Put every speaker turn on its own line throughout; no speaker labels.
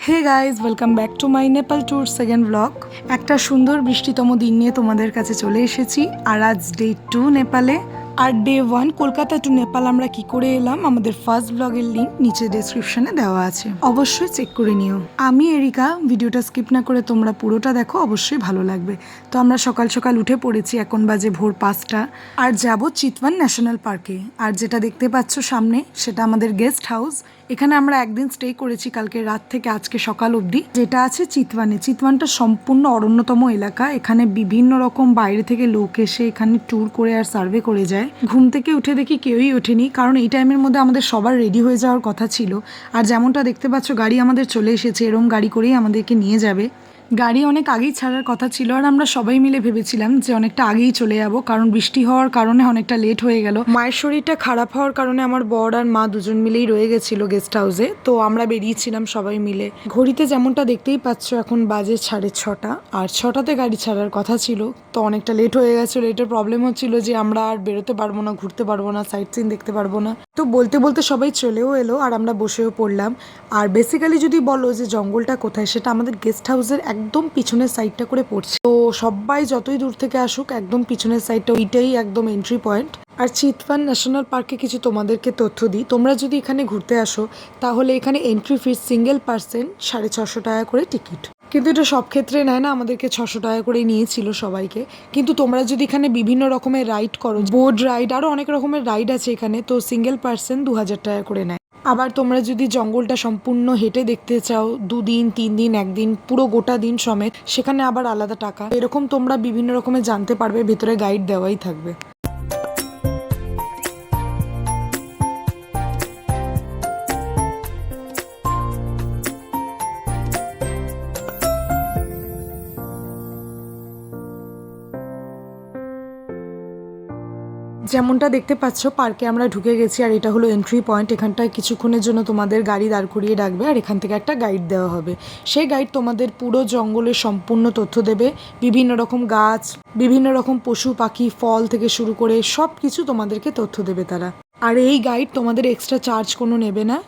Hey guys, welcome back to my Nepal tour second blog. একটা সুন্দর বৃষ্টিতম দিন নিয়ে তোমাদের কাছে চলে এসেছি। আর আজ ডে 2 নেপালে, আর ডে 1 কলকাতা টু নেপাল আমরা কি করে এলাম আমাদের ফার্স্ট ব্লগের লিঙ্ক নিচে ডেসক্রিপশনে দেওয়া আছে, অবশ্যই চেক করে নিও। আমি এরিকা, ভিডিওটা স্কিপ না করে তোমরা পুরোটা দেখো, অবশ্যই ভালো লাগবে। তো আমরা সকাল সকাল উঠে পড়েছি, এখন বাজে ভোর 5টা, আর যাব চিতওয়ান ন্যাশনাল পার্কে। আর যেটা দেখতে পাচ্ছ সামনে সেটা আমাদের গেস্ট হাউস। এখানে আমরা একদিন স্টে করেছি, কালকে রাত থেকে আজকে সকাল অবধি, যেটা আছে চিতওয়ানে। চিতওয়ানটা সম্পূর্ণ অরণ্যতম এলাকা। এখানে বিভিন্ন রকম বাইরে থেকে লোক এসে এখানে ট্যুর করে আর সার্ভে করে যায়। ঘুম থেকে উঠে দেখি কেউই ওঠেনি, কারণ এই টাইমের মধ্যে আমাদের সবার রেডি হয়ে যাওয়ার কথা ছিল। আর যেমনটা দেখতে পাচ্ছ গাড়ি আমাদের চলে এসেছে, এরম গাড়ি করেই আমাদেরকে নিয়ে যাবে। গাড়ি অনেক আগেই ছাড়ার কথা ছিল, আর আমরা সবাই মিলে ভেবেছিলাম যে অনেকটা আগেই চলে যাব, কারণ বৃষ্টি হওয়ার কারণে অনেকটা লেট হয়ে গেল। মায়ের শরীরটা খারাপ হওয়ার কারণে আমার বর আর মা দুজন মিলেই রয়ে গেছিল গেস্ট হাউসে। তো আমরা বেরিয়েছিলাম সবাই মিলে। ঘড়িতে যেমনটা দেখতেই পাচ্ছ এখন বাজে 6:30, আর 6টাতে গাড়ি ছাড়ার কথা ছিল। তো অনেকটা লেট হয়ে গেছিলো। এটার প্রবলেম হচ্ছিল যে আমরা আর বেরোতে পারবো না, ঘুরতে পারবো না, সাইট সিন দেখতে পারবো না। তো বলতে বলতে সবাই চলেও এলো, আর আমরা বসেও পড়লাম। আর বেসিক্যালি যদি বলো যে জঙ্গলটা কোথায়, সেটা আমাদের গেস্ট হাউসের একদম পিছনের সাইডটা করে পড়ছে। তো সবাই যতই দূর থেকে আসুক, একদম পিছনের সাইডটা ওইটাই একদম এন্ট্রি পয়েন্ট। আর চিতওয়ান ন্যাশনাল পার্কে কিছু তোমাদেরকে তথ্য দিই। তোমরা যদি এখানে ঘুরতে আসো, তাহলে এখানে এন্ট্রি ফিস সিঙ্গেল পার্সন 650 টাকা করে টিকিট। কিন্তু এটা সব ক্ষেত্রে নেয় না, আমাদেরকে 600 টাকা করেই নিয়েছিল সবাইকে। কিন্তু তোমরা যদি এখানে বিভিন্ন রকমের রাইড করো, বোর্ড রাইড, আরও অনেক রকমের রাইড আছে এখানে, তো সিঙ্গেল পার্সন 2000 টাকা করে নেয়। আবার তোমরা যদি জঙ্গলটা সম্পূর্ণ হেঁটে দেখতে চাও, 2 দিন 3 দিন 1 দিন পুরো গোটা দিন সমেত, সেখানে আবার আলাদা টাকা। এরকম তোমরা বিভিন্ন রকমের জানতে পারবে, ভেতরে গাইড দেওয়াই থাকবে। যেমনটা দেখতে পাচ্ছ পার্কে আমরা ঢুকে গেছি, আর এটা হলো এন্ট্রি পয়েন্ট। এখানটায় কিছুক্ষণের জন্য তোমাদের গাড়ি দাঁড় করিয়ে রাখবে, আর এখান থেকে একটা গাইড দেওয়া হবে। সেই গাইড তোমাদের পুরো জঙ্গলের সম্পূর্ণ তথ্য দেবে। বিভিন্ন রকম গাছ, বিভিন্ন রকম পশু পাখি, ফল থেকে শুরু করে সব কিছু তোমাদেরকে তথ্য দেবে তারা। আর এই গাইড তোমাদের এক্সট্রা চার্জ কোনো নেবে না।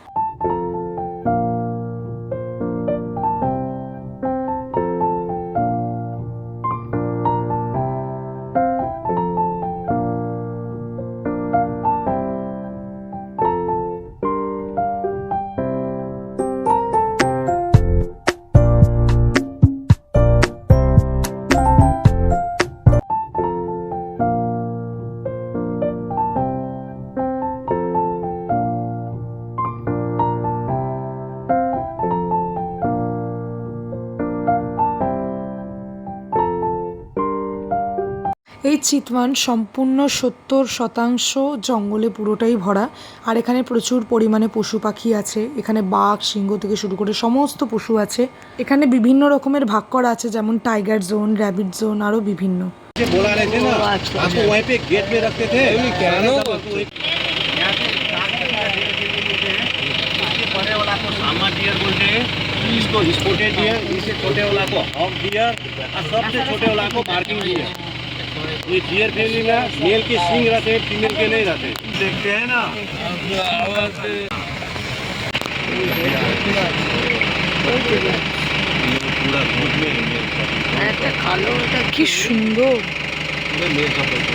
এই চিতওয়ান সম্পূর্ণ 70% জঙ্গলে পুরোটাই ভরা। আর এখানে প্রচুর পরিমাণে পশু পাখি আছে। এখানে বাঘ, সিংহ থেকে শুরু করে সমস্ত পশু আছে। এখানে বিভিন্ন রকমের ভাগ করা আছে, যেমন টাইগার জোন, র্যাবিট জোন, আরও বিভিন্ন।
इसको स्पोर्टेड डियर, इससे छोटे वाला को हॉक डियर और सबसे छोटे वाला को बार्किंग डियर। ये डियर फैमिली में मेल के सिंग रहते हैं, फीमेल के नहीं रहते। देखते हैं ना पूरा ग्रुप में
একটা কালো, এটা কি সুন্দর।
मेल सपोर्ट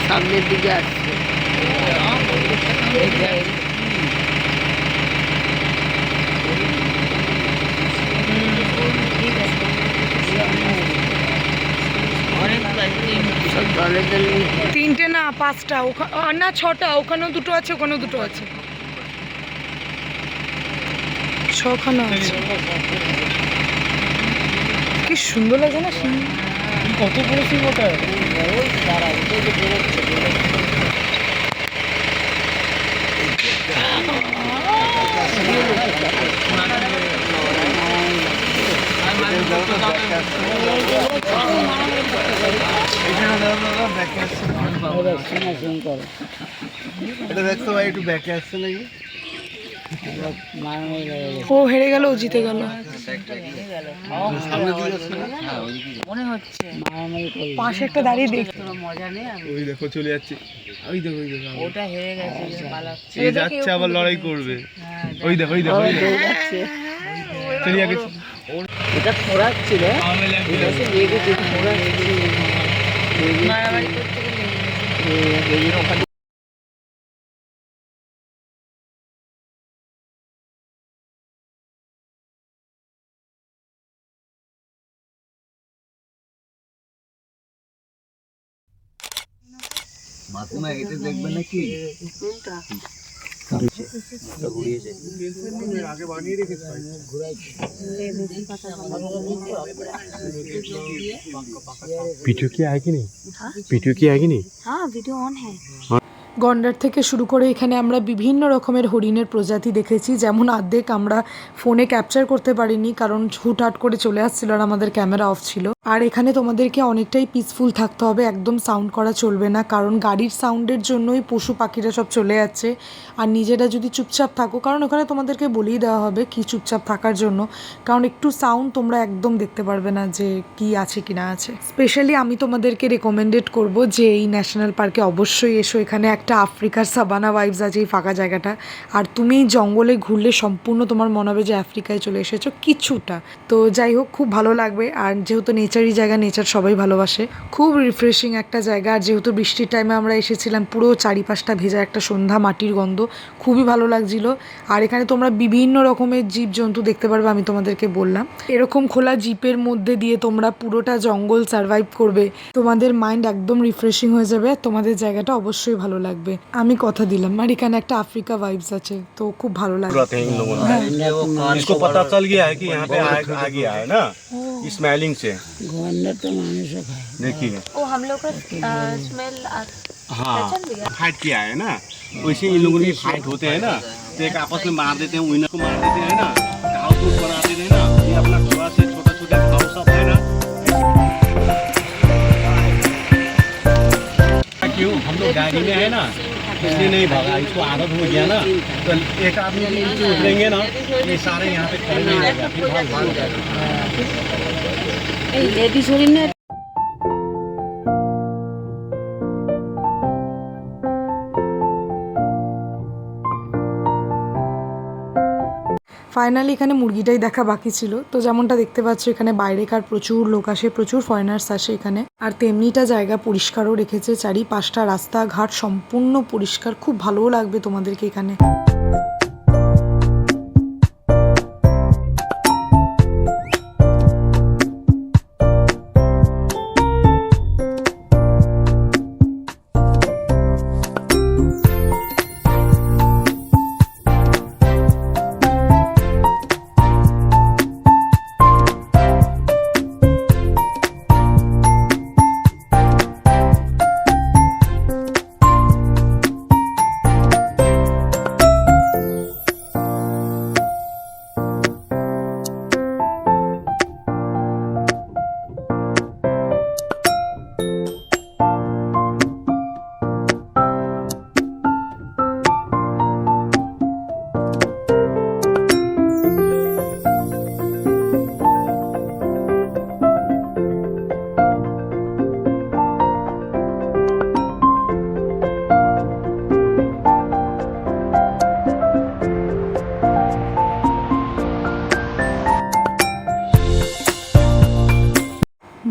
সামনের দিকে আসছে। তিনটে না 5টা, না 6টা, ওখানেও 2টো আছে, ওখানেও 2টো আছে, 6খানা আছে। কি সুন্দর লাগে না, কত বড় সিং ওটা।
এটা দেখতো ভাই, একটু ব্যাকে আসছে নাকি।
ও হেরে গেল, ও জিতে গেল।
মনে হচ্ছে
পাশে একটা দাঁড়িয়ে দেখ,
মজা নেই।
ওই দেখো চলে যাচ্ছে, ওই দেখো ওই দেখো
ওটা হেরে গেছে, পালাচ্ছে।
এই যাচ্ছে আবার লড়াই করবে, ওই দেখো ওই দেখো ওই দেখো চলে গেছে।
এটা খোরাচ্ছে রে, এটা সে লেগেছে খোরাচ্ছে, মারামারি করতে গেলে
মাথা এটা দেখবে নাকি
वीडियो की आएगी नहीं, वीडियो की आएगी नहीं।
हाँ वीडियो ऑन है।
গন্ডার থেকে শুরু করে এখানে আমরা বিভিন্ন রকমের হরিণের প্রজাতি দেখেছি, যেমন অর্ধেক আমরা ফোনে ক্যাপচার করতে পারিনি কারণ হুটহাট করে চলে আসছিল আর আমাদের ক্যামেরা অফ ছিল। আর এখানে তোমাদেরকে অনেকটাই পিসফুল থাকতে হবে, একদম সাউন্ড করা চলবে না, কারণ গাড়ির সাউন্ডের জন্যই পশু পাখিরা সব চলে যাচ্ছে। আর নিজেরা যদি চুপচাপ থাকো, কারণ ওখানে তোমাদেরকে বলেই দেওয়া হবে কি চুপচাপ থাকার জন্য, কারণ একটু সাউন্ড তোমরা একদম দেখতে পারবে না যে কি আছে কি না আছে। স্পেশালি আমি তোমাদেরকে রেকমেন্ডেড করব যে এই ন্যাশনাল পার্কে অবশ্যই এসো। এখানে একটা আফ্রিকার সাবানা ভাইবস আছে এই ফাঁকা জায়গাটা, আর তুমি জঙ্গলে ঘুরলে সম্পূর্ণ তোমার মনে হবে যে আফ্রিকায় চলে এসেছো কিছুটা। তো যাই হোক, খুব ভালো লাগবে। আর যেহেতু নেচারই জায়গা, নেচার সবাই ভালোবাসে, খুব রিফ্রেশিং একটা জায়গা। আর যেহেতু বৃষ্টির টাইমে আমরা এসেছিলাম, পুরো চারিপাশটা ভেজা একটা সন্ধ্যা, মাটির গন্ধ, খুবই ভালো লাগছিল। আর এখানে তোমরা বিভিন্ন রকমের জীবজন্তু দেখতে পারবে, আমি তোমাদেরকে বললাম। এরকম খোলা জিপের মধ্যে দিয়ে তোমরা পুরোটা জঙ্গল সার্ভাইভ করবে, তোমাদের মাইন্ড একদম রিফ্রেশিং হয়ে যাবে, তোমাদের জায়গাটা অবশ্যই ভালো লাগবে, আমি কথা দিলাম। আর এখানে একটা আফ্রিকা ভাইবস আছে, তো খুব ভালো লাগবে।
इन लोगों ने इसको पता चल गया है कि यहाँ पे आ गया है ना, स्मेलिंग से। देखिए
वो हम लोग का स्मेल
हाँ फाइट किया है ना, वैसे इन लोगों की फाइट होते हैं ना, तो एक आपस में मार देते हैं, विनर को मार देते हैं ना, घाव को बना देते हैं ना। ये अपना थोड़ा से छोटा छोटा घाव सब है ना, क्यों हम लोग गाड़ी में है ना इसलिए नहीं भागा, इसको आदत हो गया ना, तो एक आदमी नीचे उतरेंगे ना, ये सारे यहाँ पे खड़े नहीं रहेगा, फिर भाग जाएगा।
लेडीज हरिण ने
ফাইনালি এখানে মুরগিটাই দেখা বাকি ছিল। তো যেমনটা দেখতে পাচ্ছ এখানে বাইরেকার প্রচুর লোক আসে, প্রচুর ফরেনার্স আসে এখানে। আর তেমনিটা জায়গা পরিষ্কারও রেখেছে, চারিপাশটা রাস্তাঘাট সম্পূর্ণ পরিষ্কার, খুব ভালোও লাগবে তোমাদেরকে এখানে।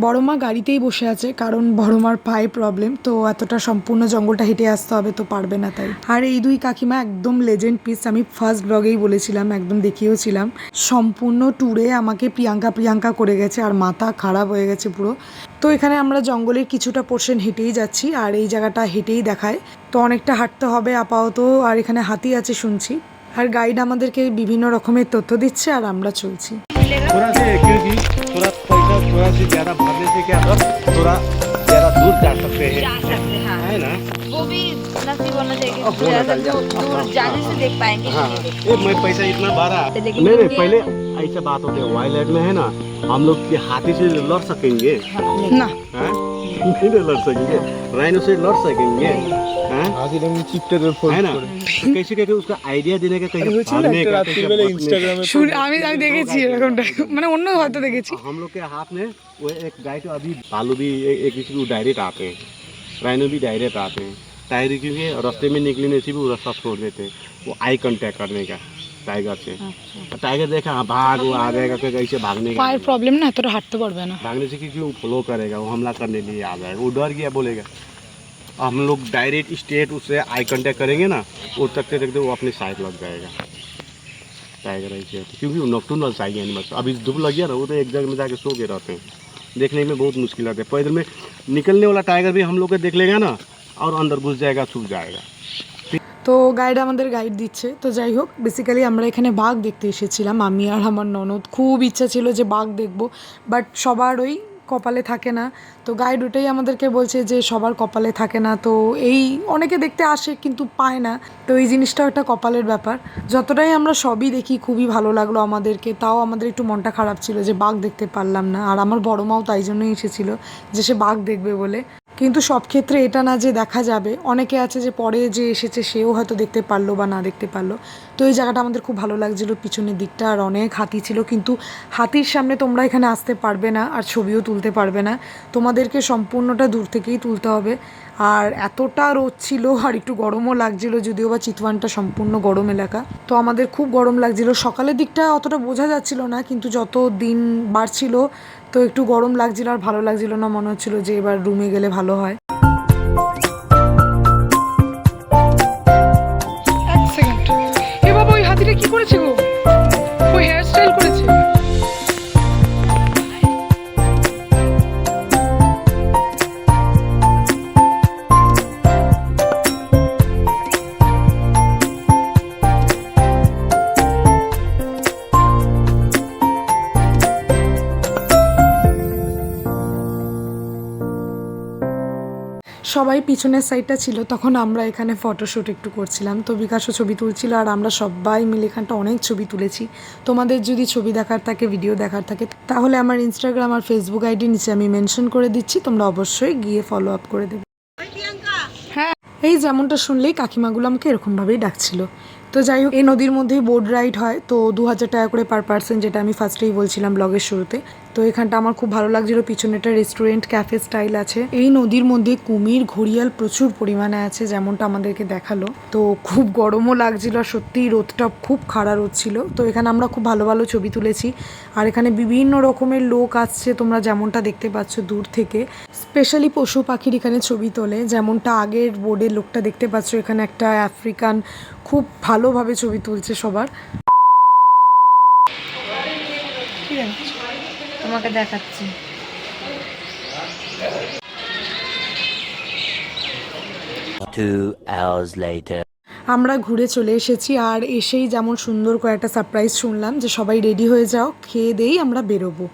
বড়মা গাড়িতেই বসে আছে, কারণ বড়মার পায়ে প্রবলেম, তো এতটা সম্পূর্ণ জঙ্গলটা হেঁটে আসতে হবে, তো পারবে না তাই। আর এই দুই কাকিমা একদম লেজেন্ড পিস, আমি ফার্স্ট ব্লগেই বলেছিলাম, একদম দেখিয়েওছিলাম। সম্পূর্ণ ট্যুরে আমাকে প্রিয়াঙ্কা করে গেছে, আর মাথা খারাপ হয়ে গেছে পুরো। তো এখানে আমরা জঙ্গলের কিছুটা পোর্শন হেঁটেই যাচ্ছি, আর এই জায়গাটা হেঁটেই দেখায়, তো অনেকটা হাঁটতে হবে আপাতত। আর এখানে হাতি আছে শুনছি, আর গাইড আমাদেরকে বিভিন্ন রকমের তথ্য দিচ্ছে, আর আমরা চলছি।
थोड़ा से क्योंकि थोड़ा पैसा थोड़ा से ज़्यादा भरने से क्या कर थोड़ा ज़्यादा दूर जा सकते हैं,
हाँ
है ना।
वो भी नसीब होना चाहिए कि ज़्यादा दूर जाने से देख पाएंगे।
हाँ ये मैं पैसा इतना भरा
लेकिन
नहीं
ये-
पहले ऐसा बात होते है वाइल्ड लाइफ में है ना, हम लोग के हाथी से लड़ सकेंगे
না,
हैं? नहीं लड़ सकेंगे, राइनो से लड़ सकेंगे, हाँ? है ना? तो कैसे कैसे उसका आइडिया देने का, कैसे भागने का, कैसे बचने का।
আমি দেখেছি এরকমটা, মানে অন্য হয়তো দেখেছি।
हम लोग के हाथ में वो एक गाय तो अभी भालू भी एक किसी को डायरेक्ट आते हैं, राइनो भी डायरेक्ट आते हैं। टाइगर क्योंकि रास्ते में निकलने से भी वो रास्ता छोड़ देते हैं, वो आई कांटेक्ट करने का टाइगर से। टाइगर देखा हाँ भाग, वो आ जाएगा, फिर कैसे भागने का,
পায়ের প্রবলেম না, এতটা হাঁটতে পারবে না।
भागने से क्योंकि वो फ्लो करेगा, वो हमला करने लिए आ जाएगा, वो डर गया बोलेगा। हम लोग डायरेक्ट स्ट्रेट उससे आई कांटेक्ट करेंगे ना, वो तकते तकते वो अपनी साइड लग जाएगा टाइगर ऐसे होता है। क्योंकि वो नॉक्टर्नल चाहिए एनिमल्स। अभी धूप लग गया ना, वो तो एक जगह में जाके सो के रहते हैं, देखने में बहुत मुश्किल आते हैं। पैदल में निकलने वाला टाइगर भी हम लोग को देख लेगा ना, और अंदर घुस जाएगा, छुप जाएगा।
তো গাইড আমাদের গাইড দিচ্ছে। তো যাই হোক, বেসিক্যালি আমরা এখানে বাঘ দেখতে এসেছিলাম, আমি আর আমার ননদ। খুব ইচ্ছা ছিল যে বাঘ দেখবো, বাট সবার ওই কপালে থাকে না। তো গাইড ওটাই আমাদেরকে বলছে যে সবার কপালে থাকে না, তো এই অনেকে দেখতে আসে কিন্তু পায় না। তো এই জিনিসটাও একটা কপালের ব্যাপার। যতটাই আমরা সবই দেখি, খুবই ভালো লাগলো আমাদেরকে, তাও আমাদের একটু মনটা খারাপ ছিল যে বাঘ দেখতে পারলাম না। আর আমার বড় মাও তাই জন্যই এসেছিল যে সে বাঘ দেখবে বলে। কিন্তু সব ক্ষেত্রে এটা না যে দেখা যাবে, অনেকে আছে যে পরে যে এসেছে সেও হয়তো দেখতে পারলো বা না দেখতে পারলো। তো এই জায়গাটা আমাদের খুব ভালো লাগছিলো, পিছনের দিকটা আর অনেক হাতি ছিল, কিন্তু হাতির সামনে তোমরা এখানে আসতে পারবে না আর ছবিও তুলতে পারবে না, তোমাদেরকে সম্পূর্ণটা দূর থেকেই তুলতে হবে। আর এতটা রোদ ছিল আর একটু গরমও লাগছিলো, যদিও বা চিতওয়ানটা সম্পূর্ণ গরম এলাকা। তো আমাদের খুব গরম লাগছিলো, সকালের দিকটা অতটা বোঝা যাচ্ছিল না, কিন্তু যত দিন বাড়ছিল তো একটু গরম লাগছিল আর ভালো লাগছিল না, মনে হচ্ছিল যে এবার রুমে গেলে ভালো হয়। এক সেকেন্ড, এ বাবা ওই হাতিটা কি করেছে গো? ওই হেয়ার স্টাইল করেছে। সবাই পিছনের সাইডটা ছিল, তখন আমরা এখানে ফটোশ্যুট একটু করছিলাম। তো বিকাশও ছবি তুলছিল আর আমরা সবাই মিলে এখানটা অনেক ছবি তুলেছি। তোমাদের যদি ছবি দেখার থাকে, ভিডিও দেখার থাকে, তাহলে আমার ইনস্টাগ্রাম আর ফেসবুক আইডি নিচে আমি মেনশন করে দিচ্ছি, তোমরা অবশ্যই গিয়ে ফলো আপ করে দেবে। হ্যাঁ, এই যেমনটা শুনলেই কাকিমাগুলো আমাকে এরকমভাবেই ডাকছিল। তো যাই হোক, এই নদীর মধ্যেই বোট রাইড হয়, তো 2000 টাকা করে পার পার্সন, যেটা আমি ফার্স্টেই বলছিলাম ব্লগের শুরুতে। তো এখানটা আমার খুব ভালো লাগছিলো, পিছনে একটা রেস্টুরেন্ট ক্যাফে স্টাইল আছে। এই নদীর মধ্যে কুমির, ঘড়িয়াল প্রচুর পরিমাণে আছে, যেমনটা আমাদেরকে দেখালো। তো খুব গরমও লাগছিল, আর সত্যিই রোদটা খুব খাড়া রোদ ছিল। তো এখানে আমরা খুব ভালো ভালো ছবি তুলেছি, আর এখানে বিভিন্ন রকমের লোক আসছে, তোমরা যেমনটা দেখতে পাচ্ছ দূর থেকে। স্পেশালি পশু পাখির এখানে ছবি তোলে, যেমনটা আগের বোর্ডের লোকটা দেখতে পাচ্ছ, এখানে একটা আফ্রিকান খুব ভালোভাবে ছবি তুলছে সবার।
তোমাকে দেখাচ্ছি।
আমরা ঘুরে চলে এসেছি, আর এসেই যেমন সুন্দর করে একটা সারপ্রাইজ শুনলাম যে সবাই রেডি হয়ে যাও, খেয়ে দেই আমরা বেরোবো।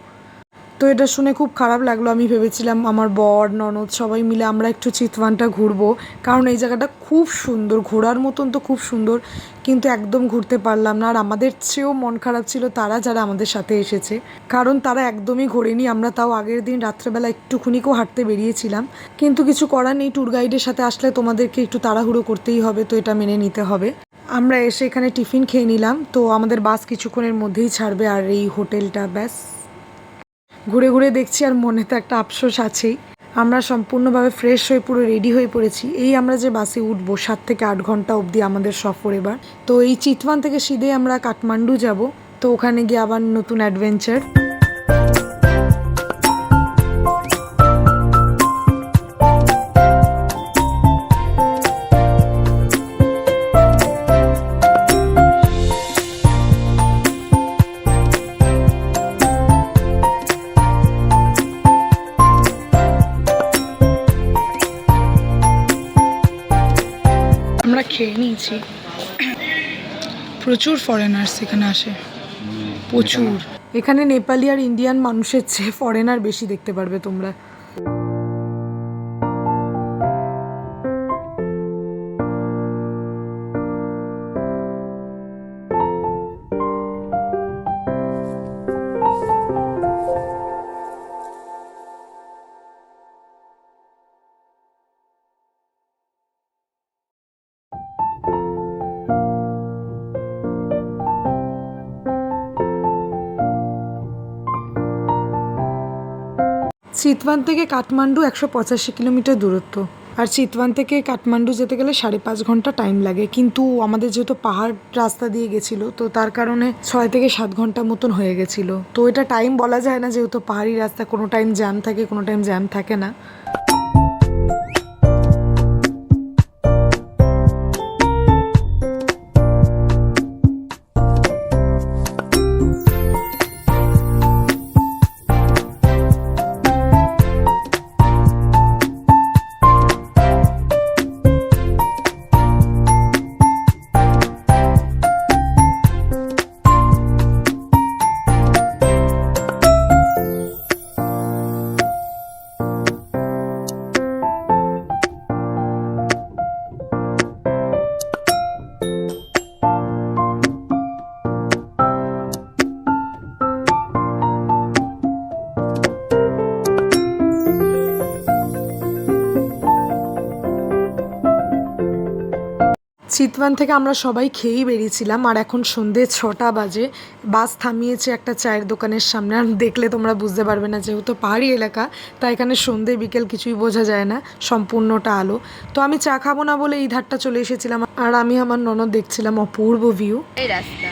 তো এটা শুনে খুব খারাপ লাগলো। আমি ভেবেছিলাম আমার বর, ননদ সবাই মিলে আমরা একটু চিতওয়ানটা ঘুরবো, কারণ এই জায়গাটা খুব সুন্দর, ঘোরার মতন তো খুব সুন্দর, কিন্তু একদম ঘুরতে পারলাম না। আর আমাদের চেয়েও মন খারাপ ছিল তারা, যারা আমাদের সাথে এসেছে, কারণ তারা একদমই ঘোরেনি। আমরা তাও আগের দিন রাত্রেবেলা একটুখানিকেও হাঁটতে বেরিয়েছিলাম, কিন্তু কিছু করার নেই, ট্যুর গাইডের সাথে আসলে তোমাদেরকে একটু তাড়াহুড়ো করতেই হবে, তো এটা মেনে নিতে হবে। আমরা এসে এখানে টিফিন খেয়ে নিলাম, তো আমাদের বাস কিছুক্ষণের মধ্যেই ছাড়বে। আর এই হোটেলটা ব্যাস ঘুরে ঘুরে দেখছি, আর মনে তো একটা আফসোস আছেই। আমরা সম্পূর্ণভাবে ফ্রেশ হয়ে পুরো রেডি হয়ে পড়েছি। এই আমরা যে বাসে উঠবো 7 থেকে 8 ঘন্টা অবধি আমাদের সফর এবার। তো এই চিতওয়ান থেকে সিধে আমরা কাঠমান্ডু যাব, তো ওখানে গিয়ে আবার নতুন অ্যাডভেঞ্চার। আমরা খেয়ে নিয়েছি, প্রচুর ফরেনার্স এখানে আসে, প্রচুর। এখানে নেপালি আর ইন্ডিয়ান মানুষের চেয়ে ফরেনার বেশি দেখতে পারবে তোমরা। চিতওয়ান থেকে কাঠমান্ডু 185 কিলোমিটার দূরত্ব, আর চিতওয়ান থেকে কাঠমান্ডু যেতে গেলে 5.5 ঘন্টা টাইম লাগে, কিন্তু আমাদের যেহেতু পাহাড় রাস্তা দিয়ে গেছিলো তো তার কারণে 6 থেকে 7 ঘন্টা মতন হয়ে গেছিলো। তো এটা টাইম বলা যায় না, যেহেতু পাহাড়ি রাস্তা, কোনো টাইম জ্যাম থাকে, কোনো টাইম জ্যাম থাকে না। চিতওয়ান থেকে আমরা সবাই খেয়েই বেরিয়েছিলাম, আর এখন সন্ধে 6টা বাজে। বাস থামিয়েছে একটা চায়ের দোকানের সামনে, আর দেখলে তোমরা বুঝতে পারবে না, যেহেতু পাহাড়ি এলাকা তাই এখানে সন্ধে বিকেল কিছুই বোঝা যায় না, সম্পূর্ণটা আলো। তো আমি চা খাবো না বলে এই ধারটা চলে এসেছিলাম, আর আমি আমার ননদ দেখছিলাম অপূর্ব ভিউ।
এই রাস্তা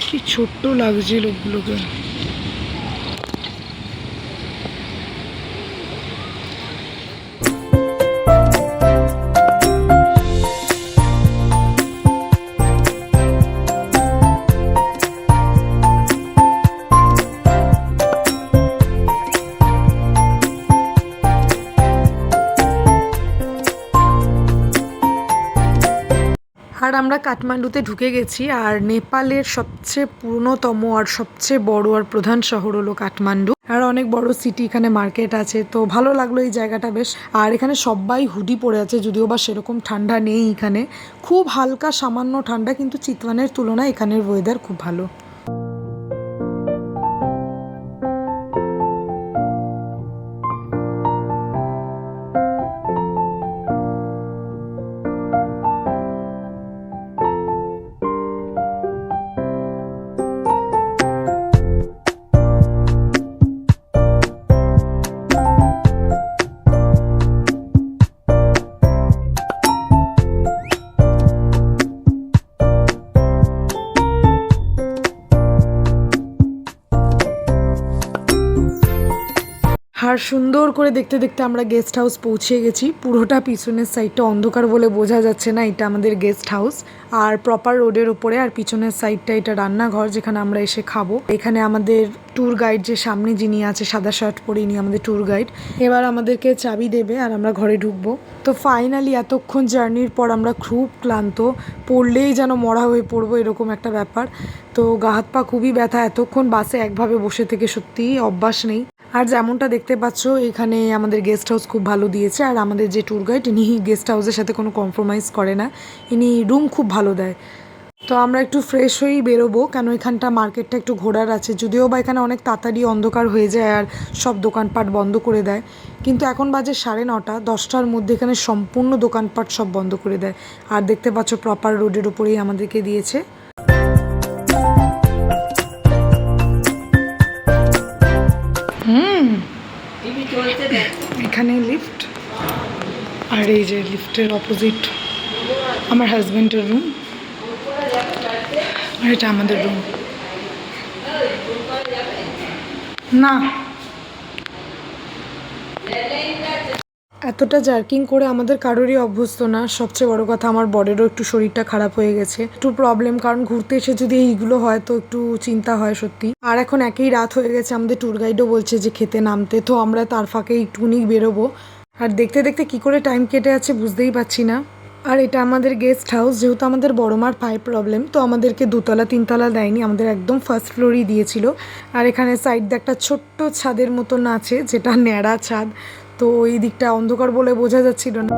কি ছোট্ট লাগছে লোকগুলোকে। আর আমরা কাঠমান্ডুতে ঢুকে গেছি, আর নেপালের সবচেয়ে পুরনোতম আর সবচেয়ে বড় আর প্রধান শহর হলো কাঠমান্ডু, আর অনেক বড় সিটি, এখানে মার্কেট আছে। তো ভালো লাগলো এই জায়গাটা বেশ। আর এখানে সবাই হুডি পরে আছে, যদিও বা সেরকম ঠান্ডা নেই এখানে, খুব হালকা সামান্য ঠান্ডা, কিন্তু চিতওয়ানের তুলনায় এখানের ওয়েদার খুব ভালো। আর সুন্দর করে দেখতে দেখতে আমরা গেস্ট হাউস পৌঁছে গেছি। পুরোটা পিছনের সাইডটা অন্ধকার বলে বোঝা যাচ্ছে না, এটা আমাদের গেস্ট হাউস, আর প্রপার রোডের ওপরে। আর পিছনের সাইডটা এটা রান্নাঘর, যেখানে আমরা এসে খাবো। এখানে আমাদের ট্যুর গাইড যে সামনে যিনি আছে, সাদা শার্ট পরে, ইনি আমাদের ট্যুর গাইড। এবার আমাদেরকে চাবি দেবে আর আমরা ঘরে ঢুকবো। তো ফাইনালি এতক্ষণ জার্নির পর আমরা খুব ক্লান্ত, পড়লেই যেন মরা হয়ে পড়বো এরকম একটা ব্যাপার। তো গা হাত পা খুবই ব্যথা, এতক্ষণ বাসে একভাবে বসে থেকে সত্যিই অভ্যাস নেই। আর যেমনটা দেখতে পাচ্ছ এখানে আমাদের গেস্ট হাউস খুব ভালো দিয়েছে, আর আমাদের যে ট্যুর গাইড ইনি গেস্ট হাউসের সাথে কোনো কম্প্রোমাইজ করে না, ইনি রুম খুব ভালো দেয়। তো আমরা একটু ফ্রেশ হয়েই বেরোবো, কেন এখানটা মার্কেটটা একটু ঘোরার আছে, যদিও বা এখানে অনেক তাড়াতাড়ি অন্ধকার হয়ে যায় আর সব দোকানপাট বন্ধ করে দেয়। কিন্তু এখন বাজে 9:30, 10টার মধ্যে এখানে সম্পূর্ণ দোকানপাট সব বন্ধ করে দেয়। আর দেখতে পাচ্ছ প্রপার রোডের উপরেই আমাদেরকে দিয়েছে। এখানে লিফট, আর এই যে লিফটের অপোজিট আমার হাজব্যান্ডের রুম, আর এটা আমাদের রুম। না, এতটা জার্কিং করে আমাদের কারোরই অভ্যস্ত না। সবচেয়ে বড় কথা, আমার বরেরও একটু শরীরটা খারাপ হয়ে গেছে, একটু প্রবলেম, কারণ ঘুরতে এসে যদি এইগুলো হয় তো একটু চিন্তা হয় সত্যি। আর এখন একই রাত হয়ে গেছে, আমাদের ট্যুর গাইডও বলছে যে খেতে নামতে, তো আমরা তার ফাঁকে একটুখানি বেরোবো। আর দেখতে দেখতে কি করে টাইম কেটে যাচ্ছে বুঝতেই পারছি না। আর এটা আমাদের গেস্ট হাউস, যেহেতু আমাদের বড় মার পায়ে প্রবলেম, তো আমাদেরকে 2তলা 3তলা দেয়নি, আমাদের একদম ফার্স্ট ফ্লোরই দিয়েছিল। আর এখানে সাইড দিয়ে একটা ছোট্ট ছাদের মতন আছে, যেটা ন্যাড়া ছাদ, তো ওই দিকটা অন্ধকার বলে বোঝা যাচ্ছিল না।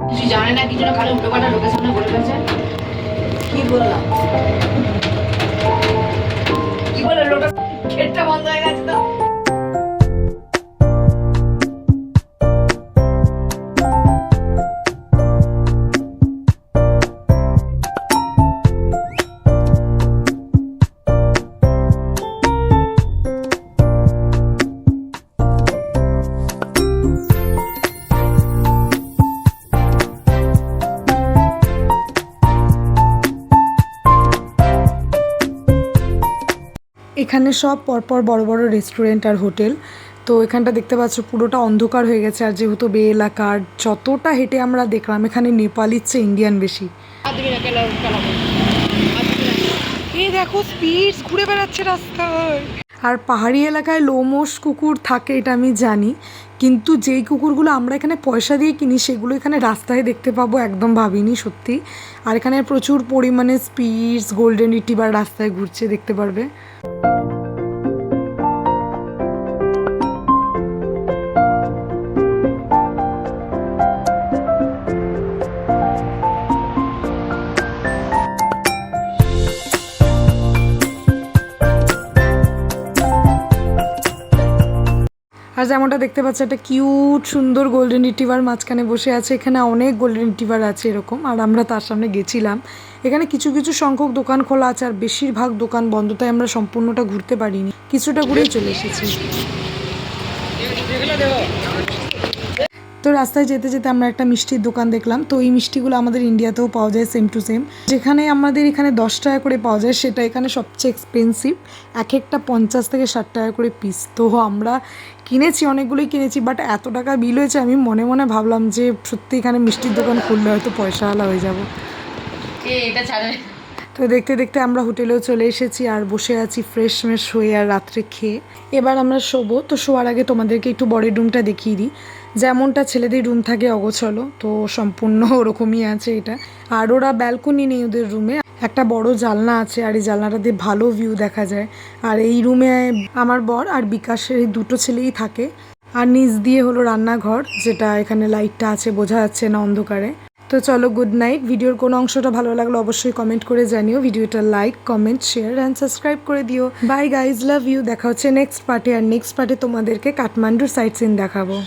কিছু জানে না, কিছু না, খালি উল্টো পাল্টা লোকের সামনে বলে গেছে।
কি বললাম?
কি বলে লোকটা গেটটা বন্ধ হয়ে গেছে তো।
এখানে সব পরপর বড় বড় রেস্টুরেন্ট আর হোটেল। তো এখানটা দেখতে পাচ্ছ পুরোটা অন্ধকার হয়ে গেছে, আর যেহেতু বে এলাকার যতটা হেঁটে আমরা দেখলাম এখানে নেপালির চেয়ে ইন্ডিয়ান বেশি। এই দেখো স্পিডস ঘুরে বেড়াচ্ছে রাস্তায়। আর পাহাড়ি এলাকায় লোমোস কুকুর থাকে এটা আমি জানি, কিন্তু যেই কুকুরগুলো আমরা এখানে পয়সা দিয়ে কিনি সেগুলো এখানে রাস্তায় দেখতে পাবো একদম ভাবিনি সত্যি। আর এখানে প্রচুর পরিমাণে স্পিডস গোল্ডেন রিট্রিভার রাস্তায় ঘুরছে, দেখতে পারবে। আর যেমনটা দেখতে পাচ্ছ একটা কিউট সুন্দর গোল্ডেন রিট্রিভার মাঝখানে বসে আছে। এখানে অনেক গোল্ডেন রিট্রিভার আছে এরকম, আর আমরা তার সামনে গেছিলাম। এখানে কিছু কিছু সংখ্যক দোকান খোলা আছে আর বেশিরভাগ দোকান বন্ধ, তাই আমরা সম্পূর্ণটা ঘুরতে পারিনি, কিছুটা ঘুরেই চলে এসেছি। তো রাস্তায় যেতে যেতে আমরা একটা মিষ্টির দোকান দেখলাম। তো এই মিষ্টিগুলো আমাদের ইন্ডিয়াতেও পাওয়া যায় সেম টু সেম, যেখানে আমাদের এখানে 10 টাকা করে পাওয়া যায় সেটা এখানে সবচেয়ে এক্সপেন্সিভ, এক একটা 50 থেকে 60 টাকা করে পিস। তো আমরা কিনেছি, অনেকগুলোই কিনেছি, বাট এত টাকা বিল হয়েছে আমি মনে মনে ভাবলাম যে সত্যি এখানে মিষ্টির দোকান খুললে হয়তো পয়সাওয়ালা হয়ে যাবো। তো দেখতে দেখতে আমরা হোটেলেও চলে এসেছি আর বসে আছি ফ্রেশ মেশ হয়ে আর রাত্রে খেয়ে। এবার আমরা শোবো। তো শোয়ার আগে তোমাদেরকে একটু বড়ের রুমটা দেখিয়ে দিই। যেমনটা ছেলেদের রুম থাকে অগোছালো, তো সম্পূর্ণ ওরকমই আছে এটা। আর ওরা ব্যালকনি নেই ওদের রুমে, একটা বড় জানলা আছে আর এই জানলাটা দিয়ে ভালো ভিউ দেখা যায়। আর এই রুমে আমার বর আর বিকাশের এই দুটো ছেলেই থাকে। আর নিচ দিয়ে হলো রান্নাঘর, যেটা এখানে লাইটটা আছে বোঝা যাচ্ছে না অন্ধকারে। তো চলো গুড নাইট। ভিডিওর কোনো অংশটা ভালো লাগলো অবশ্যই কমেন্ট করে জানিও, ভিডিওটা like comment share and subscribe করে দিও। Bye guys, love you. দেখা হচ্ছে নেক্সট পার্টে। আর নেক্সট পার্টে তোমাদেরকে কাঠমান্ডুর সাইট সিন দেখাবো।